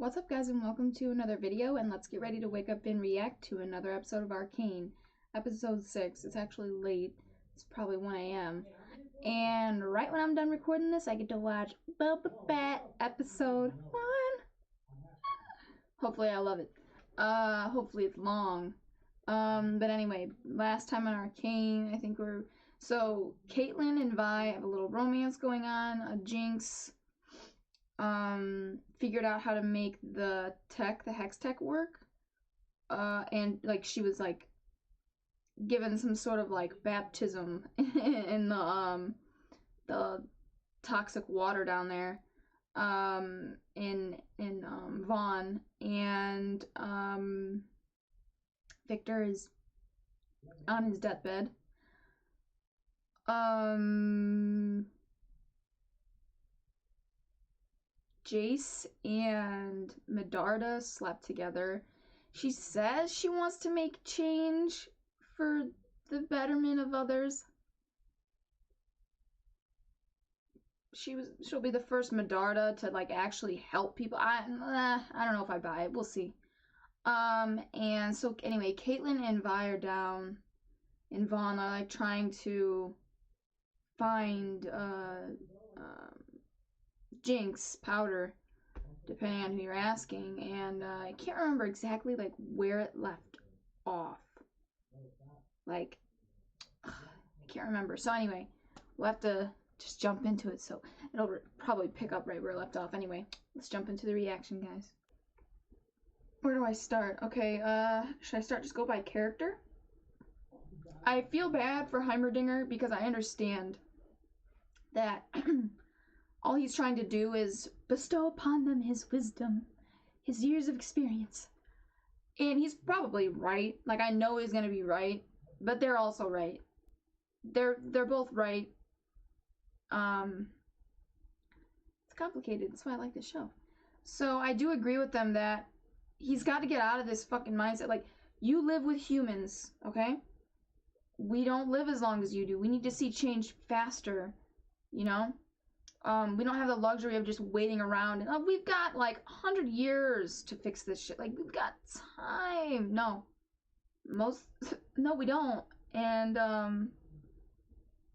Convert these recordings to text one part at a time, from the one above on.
What's up, guys, and welcome to another video, and let's get ready to wake up and react to another episode of Arcane. Episode 6. It's actually late. It's probably 1 a.m. And right when I'm done recording this, I get to watch Boba Fett episode 1. Hopefully I love it. Hopefully it's long. But anyway, last time on Arcane, I think so Caitlyn and Vi have a little romance going on. Jinx figured out how to make the hex tech work, and like she was like given some sort of like baptism in the toxic water down there in Vaughn, and Victor is on his deathbed. Jace and Medarda slept together. She says she wants to make change for the betterment of others. She'll be the first Medarda to like actually help people. I don't know if I buy it. We'll see. And so anyway, Caitlyn and Vi are down in Vaughn, are like trying to find Jinx powder, depending on who you're asking, and I can't remember exactly like where it left off. Like, I can't remember. So anyway, we'll have to just jump into it. So it'll probably pick up right where it left off. Anyway, let's jump into the reaction, guys. Where do I start? Okay, should I just go by character? I feel bad for Heimerdinger because I understand that all he's trying to do is bestow upon them his wisdom, his years of experience. And he's probably right. Like, I know he's gonna be right, but they're also right. They're both right. It's complicated. That's why I like this show. So I do agree with them that he's got to get out of this fucking mindset. Like, you live with humans, okay? We don't live as long as you do. We need to see change faster, you know? We don't have the luxury of just waiting around and we've got like 100 years to fix this shit. Like, we've got time. No, we don't. And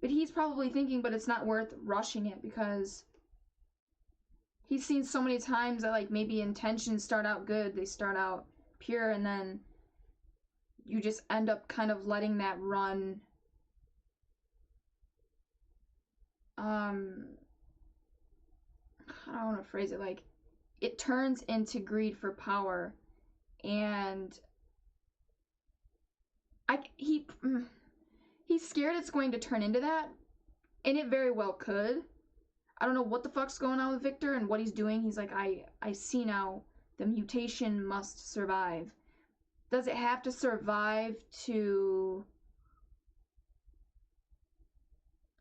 but he's probably thinking, but it's not worth rushing it because he's seen so many times that like maybe intentions start out good, they start out pure, and then you just end up kind of letting that run. I don't want to phrase it, like, it turns into greed for power, and he's scared it's going to turn into that, and it very well could. I don't know what the fuck's going on with Victor and what he's doing. He's like, I see now, the mutation must survive. Does it have to survive to...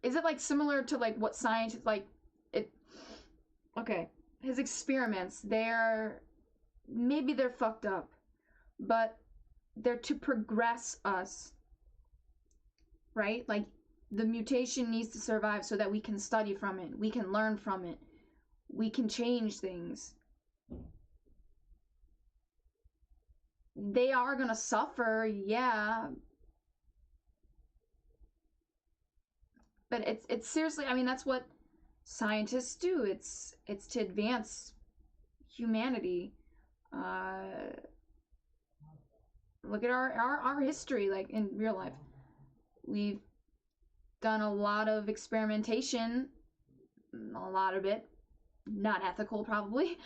Is it like similar to like what scientists like it? Okay, his experiments, maybe they're fucked up, but they're to progress us, right? Like, the mutation needs to survive so that we can study from it, we can learn from it, we can change things. They are gonna suffer, yeah, but it's seriously, I mean, that's what scientists do. It's to advance humanity. Look at our history, like in real life. We've done a lot of experimentation, a lot of it not ethical probably,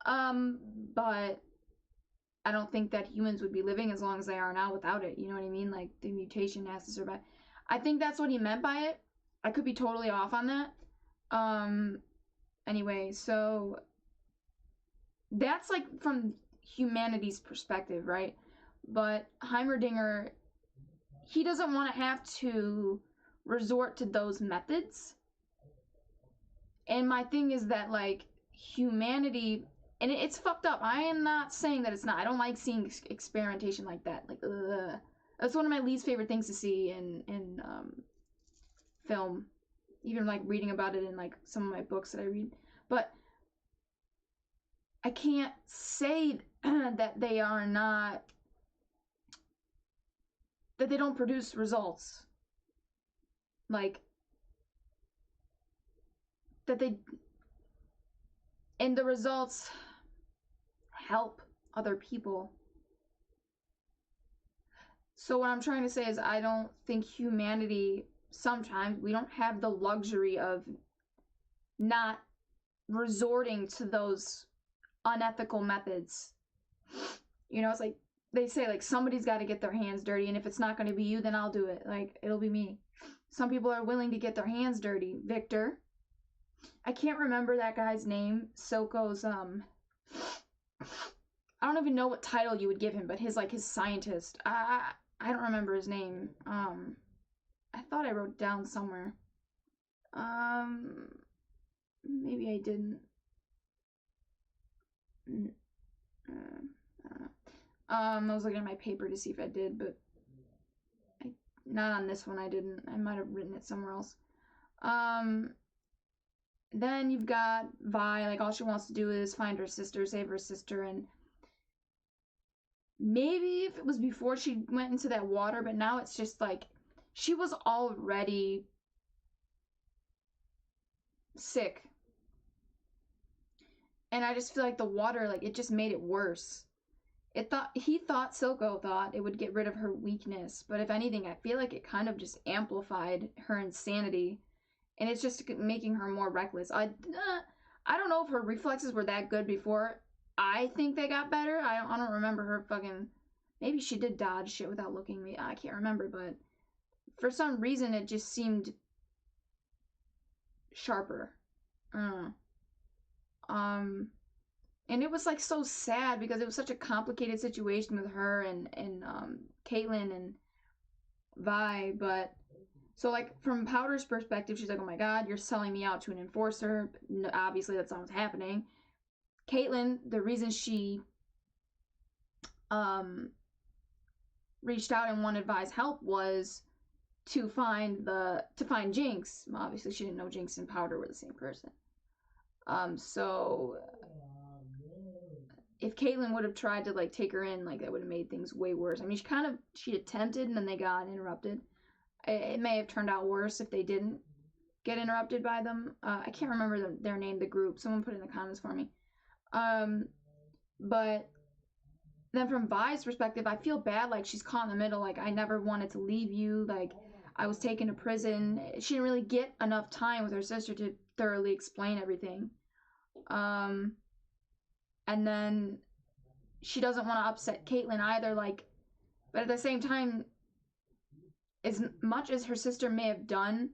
but I don't think that humans would be living as long as they are now without it. You know what I mean? Like, the mutation has to survive. I think that's what he meant by it. I could be totally off on that. Anyway, so that's like from humanity's perspective, right? But Heimerdinger, he doesn't want to have to resort to those methods. And my thing is that, like, humanity, and it's fucked up. I am not saying that it's not. I don't like seeing experimentation like that. Like, ugh. That's one of my least favorite things to see in film. Even like reading about it in like some of my books that I read. But I can't say that they are not, that they don't produce results. Like, that they, and the results help other people. So what I'm trying to say is I don't think humanity, sometimes we don't have the luxury of not resorting to those unethical methods. You know, it's like they say, like, somebody's got to get their hands dirty, and if it's not going to be you, then I'll do it. Like, it'll be me. Some people are willing to get their hands dirty. Victor, I can't remember that guy's name. Soko's I don't even know what title you would give him, but his scientist. I don't remember his name. I thought I wrote it down somewhere. Maybe I didn't. I don't know. I was looking at my paper to see if I did, but not on this one I didn't. I might have written it somewhere else. Then you've got Vi, like all she wants to do is find her sister, save her sister, and maybe if it was before she went into that water, but now it's just like she was already sick. And I just feel like the water, like, it just made it worse. Silco thought it would get rid of her weakness, but if anything, I feel like it kind of just amplified her insanity, and it's just making her more reckless. I don't know if her reflexes were that good before. I think they got better. I don't remember her fucking. Maybe she did dodge shit without looking. I can't remember, but for some reason it just seemed sharper. I don't know. And it was like so sad because it was such a complicated situation with her and Caitlin and Vi. But so, like, from Powder's perspective, she's like, oh my god, you're selling me out to an enforcer. Obviously that's not what's happening. Caitlin, the reason she reached out and wanted Vi's help was to find Jinx. Well, obviously she didn't know Jinx and Powder were the same person. So if Caitlin would have tried to, like, take her in, like, that would have made things way worse. I mean, she attempted, and then they got interrupted. It may have turned out worse if they didn't get interrupted by them. I can't remember their name, the group. Someone put it in the comments for me. But then from Vi's perspective, I feel bad, like, she's caught in the middle. Like, I never wanted to leave you. Like, I was taken to prison. She didn't really get enough time with her sister to thoroughly explain everything. And then she doesn't want to upset Caitlin either, like, but at the same time, as much as her sister may have done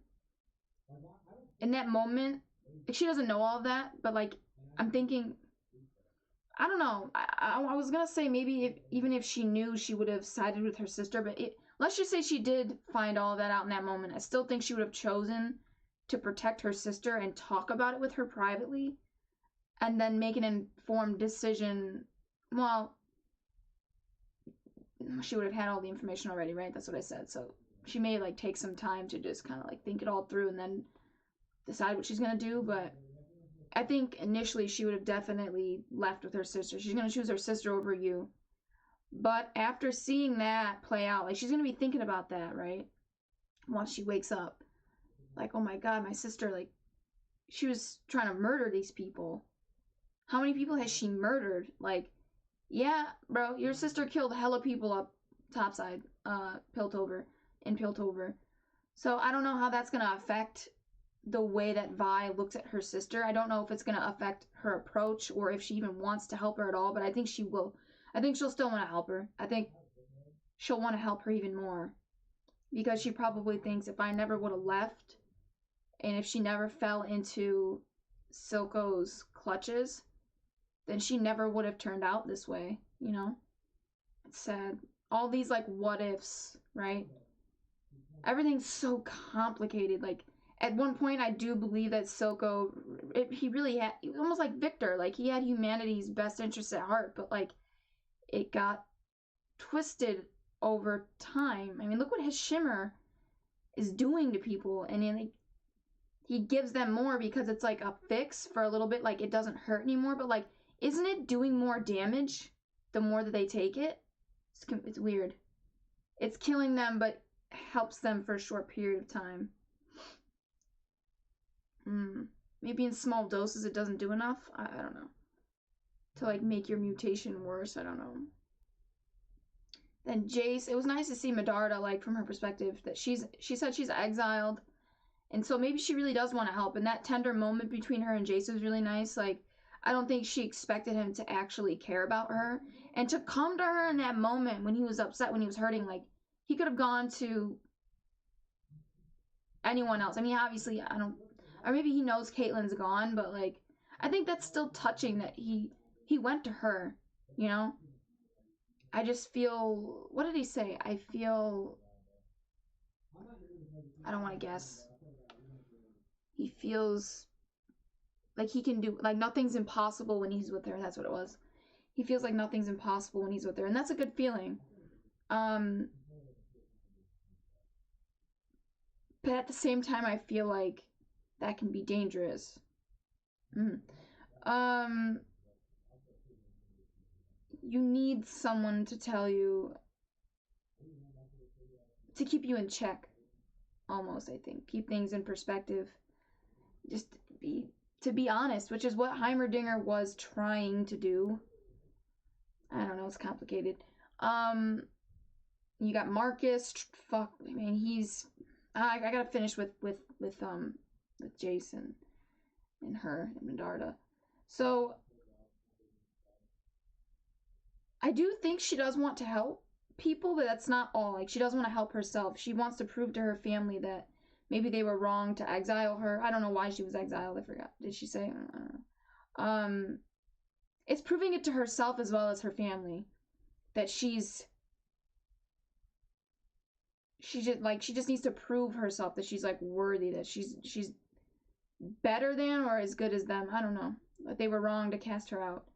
in that moment, like, she doesn't know all of that, but, like, I'm thinking, I don't know, I was gonna say maybe even if she knew, she would have sided with her sister, but let's just say she did find all of that out in that moment. I still think she would have chosen to protect her sister and talk about it with her privately, and then make an informed decision. Well, she would have had all the information already, right? That's what I said. So she may, like, take some time to just kind of, like, think it all through and then decide what she's gonna do. But I think initially she would have definitely left with her sister. She's gonna choose her sister over you. But after seeing that play out, like, she's gonna be thinking about that, right? Once she wakes up, like, oh my god, my sister, like, she was trying to murder these people. How many people has she murdered? Like, yeah, bro, your sister killed hella people up topside, Piltover. So I don't know how that's gonna affect the way that Vi looks at her sister. I don't know if it's gonna affect her approach or if she even wants to help her at all, but I think she will. I think she'll still want to help her. I think she'll want to help her even more. Because she probably thinks if I never would have left, and if she never fell into Silco's clutches, then she never would have turned out this way, you know? It's sad. All these, like, what ifs, right? Everything's so complicated. Like, at one point, I do believe that Silco, he really had, almost like Victor, like, he had humanity's best interests at heart, but, like, it got twisted over time. I mean, look what his shimmer is doing to people, and then, like, he gives them more because it's like a fix for a little bit, like, it doesn't hurt anymore, but, like, isn't it doing more damage the more that they take it? It's weird. It's killing them, but helps them for a short period of time. Maybe in small doses it doesn't do enough. I don't know. To like make your mutation worse. I don't know. Then Jace, it was nice to see Medarda, like from her perspective, that she said she's exiled, and so maybe she really does want to help. And that tender moment between her and Jace was really nice. Like, I don't think she expected him to actually care about her and to come to her in that moment when he was upset, when he was hurting. Like, he could have gone to anyone else. I mean, obviously, I don't, or maybe he knows Caitlyn's gone, but like, I think that's still touching that he went to her, you know? I just feel, what did he say? I don't want to guess. He feels like he can do, like nothing's impossible when he's with her. That's what it was. He feels like nothing's impossible when he's with her, and that's a good feeling. But at the same time, I feel like that can be dangerous. You need someone to tell you, to keep you in check, almost, I think. Keep things in perspective. Just to be honest, which is what Heimerdinger was trying to do. I don't know, it's complicated. You got Marcus. Fuck, I mean, he's. I gotta finish with Jason and her and Medarda. So I do think she does want to help people, but that's not all. Like, she does want to help herself. She wants to prove to her family that maybe they were wrong to exile her. I don't know why she was exiled. I forgot. Did she say? I don't know. It's proving it to herself as well as her family that she just needs to prove herself that she's like worthy, that she's better than or as good as them. I don't know. That they were wrong to cast her out.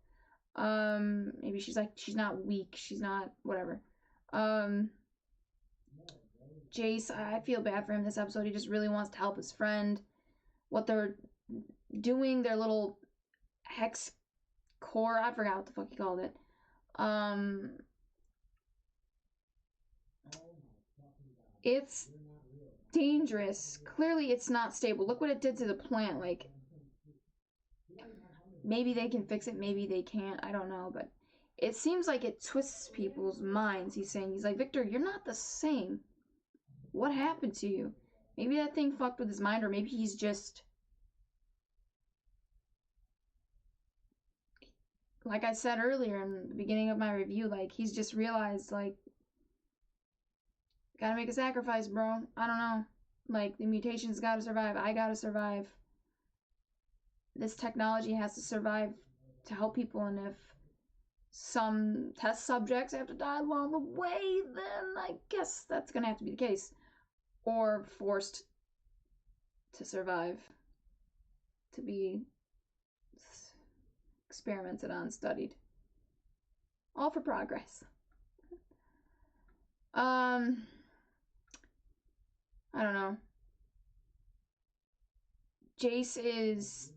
Maybe she's not weak. She's not whatever. Jace, I feel bad for him this episode. He just really wants to help his friend. What they're doing, their little hex core, I forgot what the fuck he called it. It's dangerous. Clearly it's not stable. Look what it did to the plant. Like, maybe they can fix it, maybe they can't. I don't know, but it seems like it twists people's minds. He's like, Victor, you're not the same. What happened to you? Maybe that thing fucked with his mind, or maybe he's just, like I said earlier in the beginning of my review, like, he's just realized, like, gotta make a sacrifice, bro. I don't know. Like, the mutations gotta survive. I gotta survive. This technology has to survive to help people, and if some test subjects have to die along the way, then I guess that's gonna have to be the case. Or forced to survive. To be experimented on, studied. All for progress. I don't know. Jace is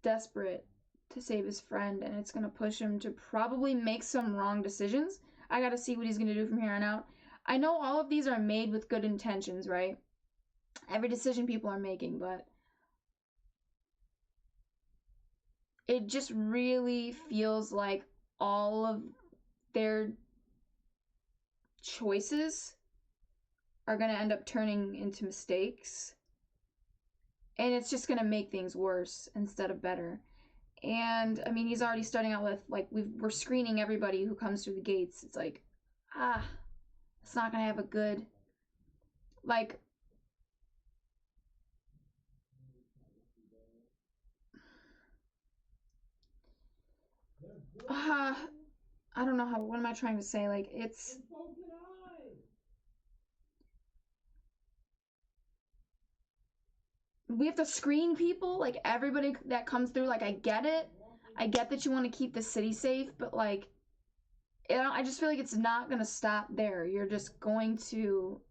desperate to save his friend, and it's gonna push him to probably make some wrong decisions. I gotta see what he's gonna do from here on out. I know all of these are made with good intentions, right? Every decision people are making, but it just really feels like all of their choices are going to end up turning into mistakes, and it's just going to make things worse instead of better. And I mean, he's already starting out with, like, we're screening everybody who comes through the gates. It's like, it's not going to have a good, like, I don't know what am I trying to say? Like, it's, we have to screen people, like, everybody that comes through. Like, I get it. I get that you want to keep the city safe, but, like, I just feel like it's not going to stop there. You're just going to...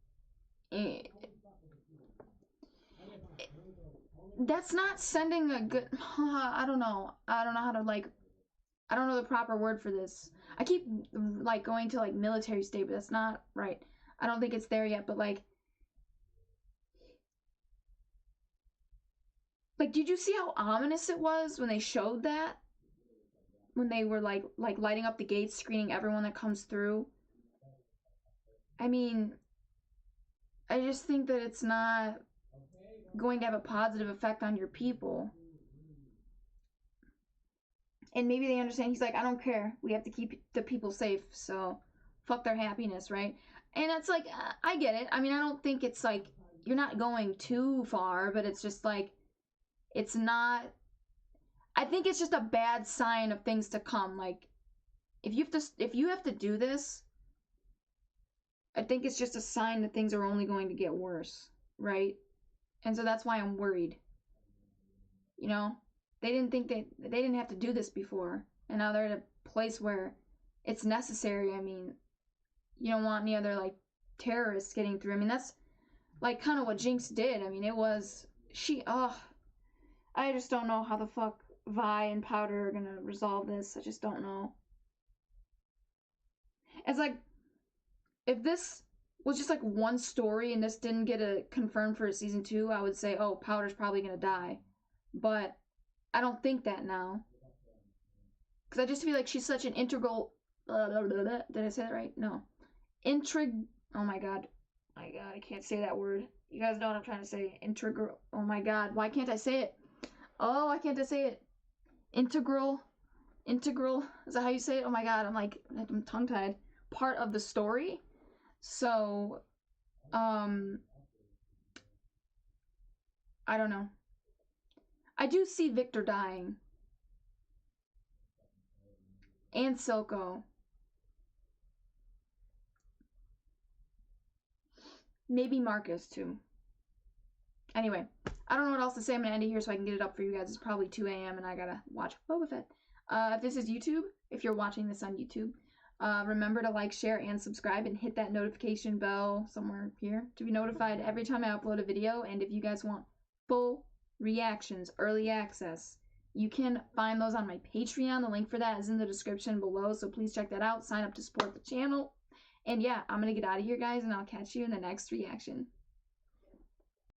that's not sending a good... I don't know how to, like, I don't know the proper word for this. I keep like going to like military state, but that's not right. I don't think it's there yet, but like did you see how ominous it was when they showed that? When they were like lighting up the gates, screening everyone that comes through. I mean, I just think that it's not going to have a positive effect on your people. And maybe they understand. He's like, I don't care. We have to keep the people safe, so fuck their happiness, right? And it's like, I get it. I mean, I don't think it's like you're not going too far, but it's just like it's not. I think it's just a bad sign of things to come. Like if you have to do this, I think it's just a sign that things are only going to get worse, right? And so that's why I'm worried. You know, they didn't have to do this before, and now they're at a place where it's necessary. I mean, you don't want any other like terrorists getting through. I mean, that's like kind of what Jinx did. I mean, it was I just don't know how the fuck Vi and Powder are gonna resolve this. I just don't know. It's like if this was just like one story and this didn't get a confirmed for season 2, I would say, oh, Powder's probably gonna die. But I don't think that now. Because I just feel like she's such an integral. Did I say that right? No. Oh my god. My god, I can't say that word. You guys know what I'm trying to say. Integral. Oh my god, why can't I say it? Oh, why can't I say it? Integral. Is that how you say it? Oh my god, I'm tongue tied. Part of the story. So, I don't know. I do see Victor dying. And Silco. Maybe Marcus too. Anyway, I don't know what else to say. I'm gonna end it here so I can get it up for you guys. It's probably 2 a.m. and I gotta watch Boba Fett. If this is YouTube, if you're watching this on YouTube, remember to like, share, and subscribe, and hit that notification bell somewhere here to be notified every time I upload a video. And if you guys want full reactions, early access, you can find those on my Patreon. The link for that is in the description below, so please check that out. Sign up to support the channel. And yeah, I'm gonna get out of here, guys, and I'll catch you in the next reaction.